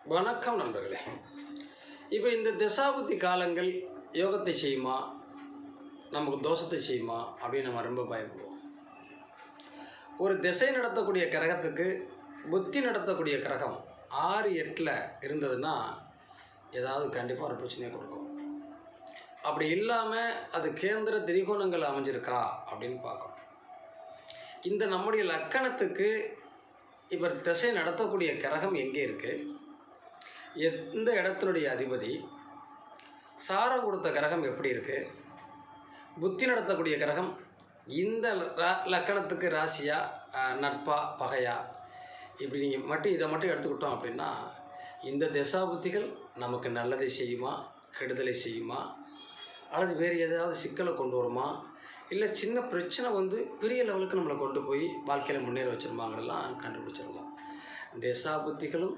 வணக்கம் நண்பர்களே. இப்போ இந்த தசாபுத்தி காலங்கள் யோகத்தை செய்யுமா, நமக்கு தோஷத்தை செய்யுமா அப்படின்னு நம்ம ரொம்ப பயப்படுவோம். ஒரு திசை நடத்தக்கூடிய கிரகத்துக்கு புத்தி நடத்தக்கூடிய கிரகம் 6-8 இருந்ததுன்னா ஏதாவது கண்டிப்பாக ஒரு பிரச்சனையை கொடுக்கும். அப்படி இல்லாமல் அது கேந்திர திரிகோணங்கள் அமைஞ்சிருக்கா அப்படின்னு பார்க்கணும். இந்த நம்முடைய லக்கணத்துக்கு இப்போ திசை நடத்தக்கூடிய கிரகம் எங்கே இருக்குது, எந்த இடத்தினுடைய அதிபதி, சாரம் கொடுத்த கிரகம் எப்படி இருக்குது, புத்தி நடத்தக்கூடிய கிரகம் இந்த லக்கணத்துக்கு ராசியா நட்பா பகையா, இப்படி நீங்கள் இதை மட்டும் எடுத்துக்கிட்டோம் அப்படின்னா இந்த திசா புத்திகள் நமக்கு நல்லதை செய்யுமா, கெடுதலை செய்யுமா, அல்லது வேறு ஏதாவது சிக்கலை கொண்டு வருமா, இல்லை சின்ன பிரச்சனை பெரிய லெவலுக்கு நம்மளை கொண்டு போய் வாழ்க்கையில் முன்னேற வச்சிருமாங்கிறதெல்லாம் கண்டுபிடிச்சிடலாம். திசா புத்திகளும்